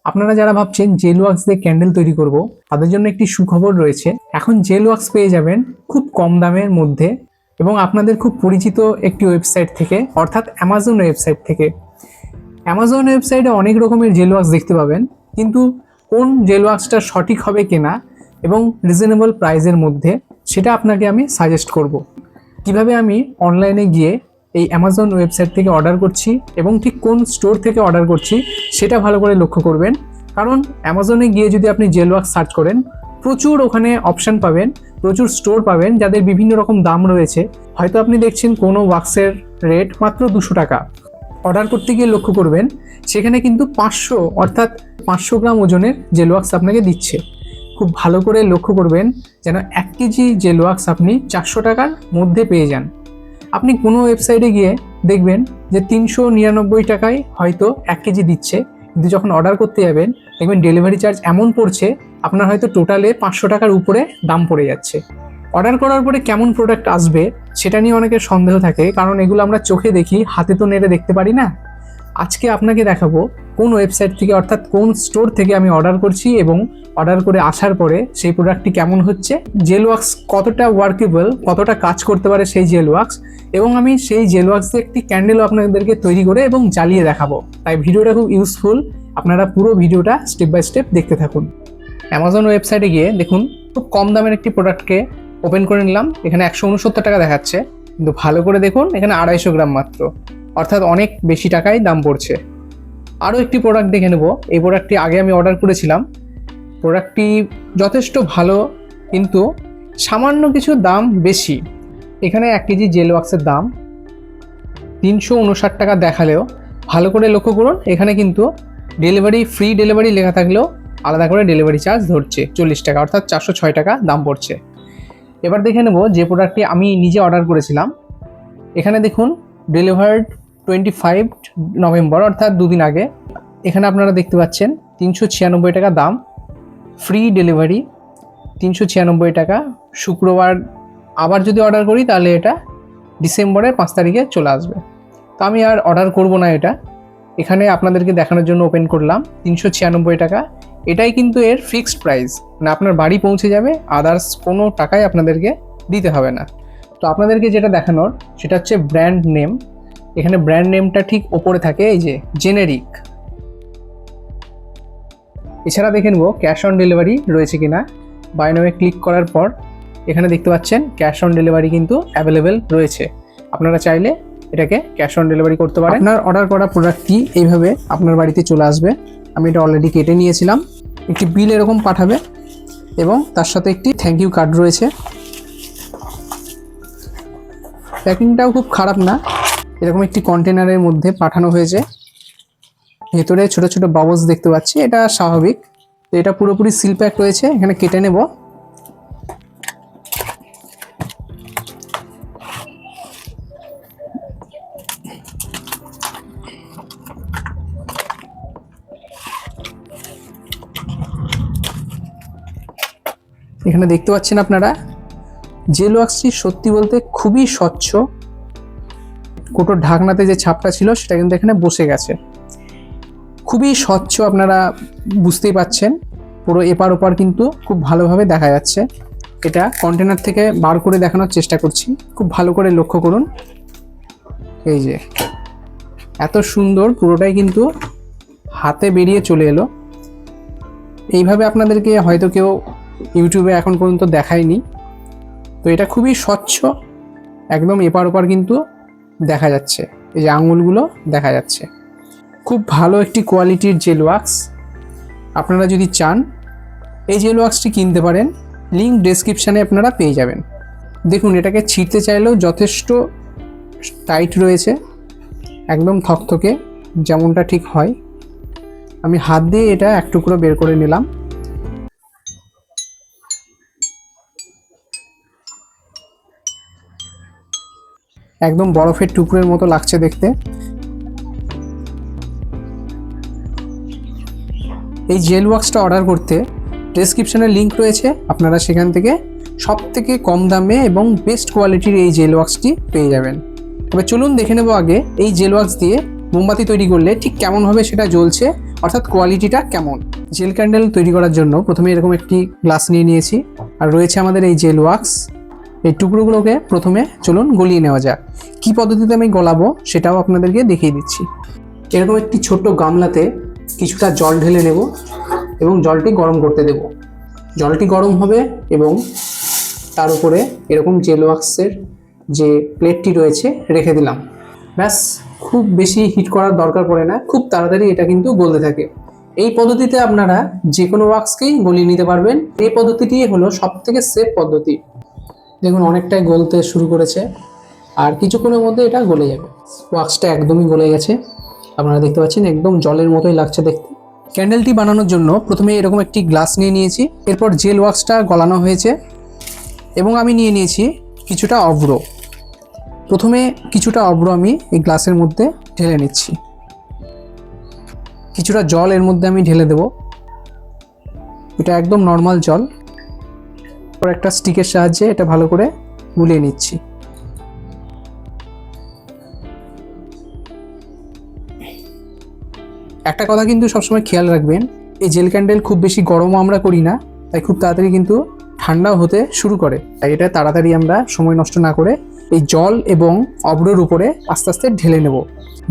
আপনারা যারা ভাবছেন জেল ওয়াক্স দিয়ে ক্যান্ডেল তৈরি করব, তাদের জন্য একটি সুখবর রয়েছে। এখন জেল ওয়াক্স পেয়ে যাবেন খুব কম দামের মধ্যে এবং আপনাদের খুব পরিচিত একটি ওয়েবসাইট থেকে, অর্থাৎ অ্যামাজন ওয়েবসাইট থেকে। অ্যামাজন ওয়েবসাইটে অনেক রকমের জেল ওয়াক্স দেখতে পাবেন, কিন্তু কোন জেল ওয়াক্সটা সঠিক হবে কেনা এবং রিজনেবল প্রাইসের মধ্যে, সেটা আপনাকে আমি সাজেস্ট করব। কিভাবে আমি অনলাইনে গিয়ে এই অ্যামাজন ওয়েবসাইট থেকে অর্ডার করছি এবং ঠিক কোন স্টোর থেকে অর্ডার করছি সেটা ভালো করে লক্ষ্য করবেন। কারণ অ্যামাজনে গিয়ে যদি আপনি জেল ওয়াক্স সার্চ করেন, প্রচুর ওখানে অপশান পাবেন, প্রচুর স্টোর পাবেন যাদের বিভিন্ন রকম দাম রয়েছে। হয়তো আপনি দেখছেন কোনো ওয়াক্সের রেট মাত্র 200 টাকা, অর্ডার করতে গিয়ে লক্ষ্য করবেন সেখানে কিন্তু 500 অর্থাৎ 500 গ্রাম ওজনের জেল ওয়াক্স আপনাকে দিচ্ছে। খুব ভালো করে লক্ষ্য করবেন যেন 1 কেজি জেল ওয়াক্স আপনি 400 টাকার মধ্যে পেয়ে যান। আপনি কোনো ওয়েবসাইটে গিয়ে দেখবেন যে 399 টাকায় হয়তো 1 কেজি দিচ্ছে, কিন্তু যখন অর্ডার করতে যাবেন দেখবেন ডেলিভারি চার্জ এমন পড়ছে আপনার হয়তো টোটালে 500 টাকার উপরে দাম পড়ে যাচ্ছে। অর্ডার করার পরে কেমন প্রোডাক্ট আসবে সেটা নিয়ে অনেকের সন্দেহ থাকে, কারণ এগুলো আমরা চোখে দেখি, হাতে তো নেড়ে দেখতে পারি না। আজকে আপনাকে দেখাবো কোন ওয়েবসাইট থেকে অর্থাৎ কোন স্টোর থেকে আমি অর্ডার করছি এবং অর্ডার করে আসার পরে সেই প্রোডাক্টটি কেমন হচ্ছে, জেল ওয়াক্স কতটা ওয়ার্কেবল, কতটা কাজ করতে পারে সেই জেল ওয়াক্স, এবং আমি সেই জেল ওয়াক্স দিয়ে একটি ক্যান্ডেলও আপনাদেরকে তৈরি করে এবং জ্বালিয়ে দেখাবো। তাই ভিডিওটা খুব ইউজফুল, আপনারা পুরো ভিডিওটা স্টেপ বাই স্টেপ দেখতে থাকুন। অ্যামাজন ওয়েবসাইটে গিয়ে দেখুন খুব কম দামের একটি প্রোডাক্টকে ওপেন করে নিলাম। এখানে 169 টাকা দেখাচ্ছে, কিন্তু ভালো করে দেখুন এখানে 250 গ্রাম মাত্র, অর্থাৎ অনেক বেশি টাকায় দাম পড়ছে। আরও একটি প্রোডাক্ট দেখে নেব। এই প্রোডাক্টটি আগে আমি অর্ডার করেছিলাম, প্রোডাক্টটি যথেষ্ট ভালো, কিন্তু সামান্য কিছু দাম বেশি। এখানে 1 কেজি জেল ওয়াক্সের দাম 359 টাকা দেখালেও ভালো করে লক্ষ্য করুন এখানে কিন্তু ফ্রি ডেলিভারি লেখা থাকলেও আলাদা করে ডেলিভারি চার্জ ধরছে 40 টাকা, অর্থাৎ 406 টাকা দাম পড়ছে। এবার দেখে নেব যে প্রোডাক্টটি আমি নিজে অর্ডার করেছিলাম। এখানে দেখুন ডেলিভার্ড 25 নভেম্বর, অর্থাৎ 2 দিন আগে। এখানে আপনারা দেখতে পাচ্ছেন 396 টাকা দাম, ফ্রি ডেলিভারি 396 টাকা। শুক্রবার আবার যদি অর্ডার করি তাহলে এটা ডিসেম্বরের 5 তারিখে চলে আসবে। তো আমি আর অর্ডার করব না এটা, এখানে আপনাদেরকে দেখানোর জন্য ওপেন করলাম। 396 টাকা, এটাই কিন্তু এর ফিক্সড প্রাইস, মানে আপনার বাড়ি পৌঁছে যাবে, আদার্স কোনো টাকাই আপনাদেরকে দিতে হবে না। তো আপনাদেরকে যেটা দেখানোর সেটা হচ্ছে ব্র্যান্ড নেম। এখানে ব্র্যান্ড নেমটা ঠিক ওপরে থাকে, এই যে জেনেরিক। এছাড়া দেখে নেব ক্যাশ অন ডেলিভারি রয়েছে কিনা। বাই নামে ক্লিক করার পর এখানে দেখতে পাচ্ছেন ক্যাশ অন ডেলিভারি কিন্তু অ্যাভেলেবেল রয়েছে। আপনারা চাইলে এটাকে ক্যাশ অন ডেলিভারি করতে পারেন। আপনার অর্ডার করা প্রোডাক্টটি এইভাবে আপনার বাড়িতে চলে আসবে। আমি এটা অলরেডি কেটে নিয়েছিলাম। একটি বিল এরকম পাঠাবে এবং তার সাথে একটি থ্যাংক ইউ কার্ড রয়েছে। প্যাকিংটাও খুব খারাপ না, এরকম একটি কন্টেনারের মধ্যে পাঠানো হয়েছে। ভেতরে ছোট ছোট বাবলস দেখতে পাচ্ছি, এটা স্বাভাবিক। তো এটা পুরোপুরি সিল প্যাক রয়েছে। এখানে কেটে নেব। এখানে দেখতে পাচ্ছেন আপনারা জেল ওয়াক্সটি সত্যি বলতে খুবই স্বচ্ছ। কোটোর ঢাকনাতে যে ছাপটা ছিল সেটা কিন্তু এখানে বসে গেছে, খুবই স্বচ্ছ। আপনারা বুঝতেই পাচ্ছেন, পুরো এপার ওপার কিন্তু খুব ভালোভাবে দেখা যাচ্ছে। এটা কন্টেনার থেকে বার করে দেখানোর চেষ্টা করছি, খুব ভালো করে লক্ষ্য করুন। এই যে এত সুন্দর, পুরোটাই কিন্তু হাতে বেরিয়ে চলে এলো। এইভাবে আপনাদেরকে হয়তো কেউ ইউটিউবে এখন পর্যন্ত দেখায়নি। তো এটা খুবই স্বচ্ছ, একদম এপার ওপার কিন্তু দেখা যাচ্ছে, এই যে আঙুলগুলো দেখা যাচ্ছে। খুব ভালো একটি কোয়ালিটির জেল ওয়াক্স। আপনারা যদি চান এই জেল ওয়াক্সটি কিনতে পারেন, লিঙ্ক ডেসক্রিপশানে আপনারা পেয়ে যাবেন। দেখুন এটাকে ছিঁড়তে চাইলেও যথেষ্ট টাইট রয়েছে, একদম থকথকে, যেমনটা ঠিক হয়। আমি হাত দিয়ে এটা এক টুকরো বের করে নিলাম। একদম বরফের টুকরোর মতো লাগছে দেখতে। এই জেল ওয়াক্সটা অর্ডার করতে ডেসক্রিপশনে লিঙ্ক রয়েছে, আপনারা সেখান থেকে সবথেকে কম দামে এবং বেস্ট কোয়ালিটির এই জেল ওয়াক্সটি পেয়ে যাবেন। তবে চলুন দেখে নেব আগে এই জেল ওয়াক্স দিয়ে মোমবাতি তৈরি করলে ঠিক কেমনভাবে সেটা জ্বলছে অর্থাৎ কোয়ালিটিটা কেমন। জেল ক্যান্ডেল তৈরি করার জন্য প্রথমে এরকম একটি গ্লাস নিয়ে নিয়েছি, আর রয়েছে আমাদের এই জেল ওয়াক্স। এই টুকরোগুলোকে প্রথমে চলুন গলিয়ে নেওয়া যাক। কী পদ্ধতিতে আমি গলাবো সেটাও আপনাদেরকে দেখিয়ে দিচ্ছি। এরকম একটি ছোট্ট গামলাতে কিছুটা জল ঢেলে নেব এবং জলটি গরম করতে দেব। জলটি গরম হবে এবং তার উপরে এরকম জেল ওয়াক্সের যে প্লেটটি রয়েছে রেখে দিলাম। ব্যাস, খুব বেশি হিট করার দরকার পড়ে না, খুব তাড়াতাড়ি এটা কিন্তু গলতে থাকে। এই পদ্ধতিতে আপনারা যে কোনো ওয়াক্সকেই গলিয়ে নিতে পারবেন। এই পদ্ধতিটি হলো সবথেকে সেফ পদ্ধতি। দেখুন অনেকটাই গলতে শুরু করেছে, আর কিছুক্ষণের মধ্যে এটা গলে যাবে। ওয়াক্সটা একদমই গলে গেছে, আপনারা দেখতে পাচ্ছেন একদম জলের মতোই লাগছে দেখতে। ক্যান্ডেলটি বানানোর জন্য প্রথমে এরকম একটি গ্লাস নিয়ে নিয়েছি, এরপর জেল ওয়াক্সটা গলানো হয়েছে এবং আমি নিয়ে নিয়েছি কিছুটা অভ্র। প্রথমে কিছুটা অভ্র আমি এই গ্লাসের মধ্যে ঢেলে নিচ্ছি। কিছুটা জল এর মধ্যে আমি ঢেলে দেব, এটা একদম নর্মাল জল। এরপর একটা স্টিকের সাহায্যে এটা ভালো করে গুলিয়ে নিচ্ছি। একটা কথা কিন্তু সবসময় খেয়াল রাখবেন, এই জেল ক্যান্ডেল খুব বেশি গরমও আমরা করি না, তাই খুব তাড়াতাড়ি কিন্তু ঠান্ডাও হতে শুরু করে। তাই এটা তাড়াতাড়ি আমরা সময় নষ্ট না করে এই জল এবং অভ্রের উপরে আস্তে আস্তে ঢেলে নেব।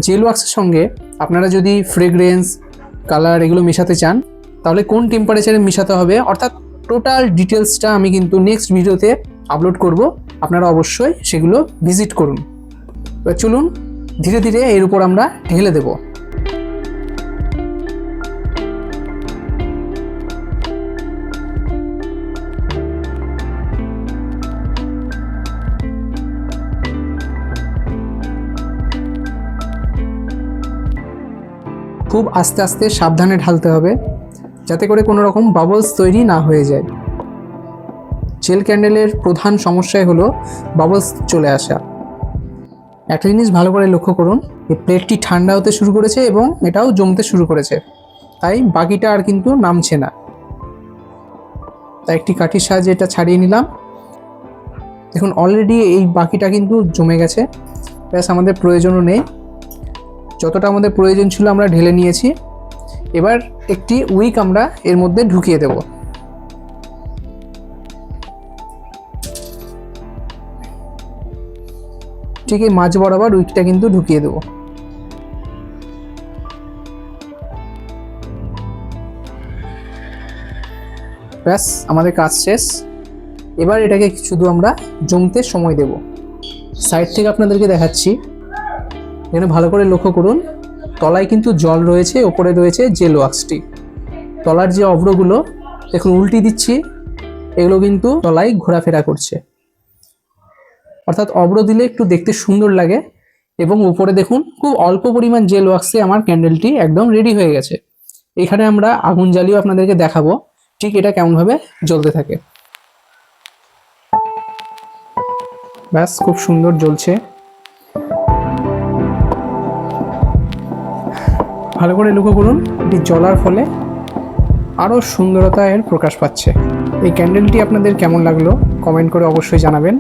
জেল ওয়াক্সের সঙ্গে আপনারা যদি ফ্রেগরেন্স, কালার এগুলো মেশাতে চান তাহলে কোন টেম্পারেচারে মেশাতে হবে অর্থাৎ টোটাল ডিটেলসটা আমি কিন্তু নেক্সট ভিডিওতে আপলোড করব, আপনারা অবশ্যই সেগুলো ভিজিট করুন। এবার চলুন ধীরে ধীরে এর উপর আমরা ঢেলে দেব। খুব আস্তে আস্তে সাবধানে ঢালতে হবে যাতে করে কোনো রকম বাবলস তৈরি না হয়ে যায়। জেল ক্যান্ডেলের প্রধান সমস্যাই হলো বাবলস চলে আসা। একটা জিনিস ভালো করে লক্ষ্য করুন, এই প্লেটটি ঠান্ডা হতে শুরু করেছে এবং এটাও জমতে শুরু করেছে, তাই বাকিটা আর কিন্তু নামছে না। তাই একটি কাঠির সাহায্যে এটা ছাড়িয়ে নিলাম। দেখুন অলরেডি এই বাকিটা কিন্তু জমে গেছে, ব্যাস আমাদের প্রয়োজনও নেই। যতটা আমাদের প্রয়োজন ছিল আমরা ঢেলে নিয়েছি। এবার একটি উইক আমরা এর মধ্যে ঢুকিয়ে দেব। ঠিক এই মাঝ বরাবর উইকটা কিন্তু ঢুকিয়ে দেব। ব্যাস আমাদের কাজ শেষ। এবার এটাকে শুধু আমরা জমতে সময় দেব। সাইড থেকে আপনাদেরকে দেখাচ্ছি, এখানে ভালো করে লক্ষ্য করুন, তলায় কিন্তু জল রয়েছে, ওপরে রয়েছে জেল ওয়াক্সটি। তলার যে অভ্রগুলো দেখুন উল্টি দিচ্ছি, এগুলো কিন্তু তলায় ঘোরাফেরা করছে, অর্থাৎ অভ্র দিলে একটু দেখতে সুন্দর লাগে। এবং উপরে দেখুন খুব অল্প পরিমাণ জেল ওয়াক্সে আমার ক্যান্ডেলটি একদম রেডি হয়ে গেছে। এখানে আমরা আগুন জ্বালিয়েও আপনাদেরকে দেখাবো ঠিক এটা কেমনভাবে জ্বলতে থাকে। ব্যাস খুব সুন্দর জ্বলছে। ভালো করে লক্ষ্য করুন, এটি জ্বলার ফলে আরও সুন্দরতা এর প্রকাশ পাচ্ছে। এই ক্যান্ডেলটি আপনাদের কেমন লাগলো কমেন্ট করে অবশ্যই জানাবেন।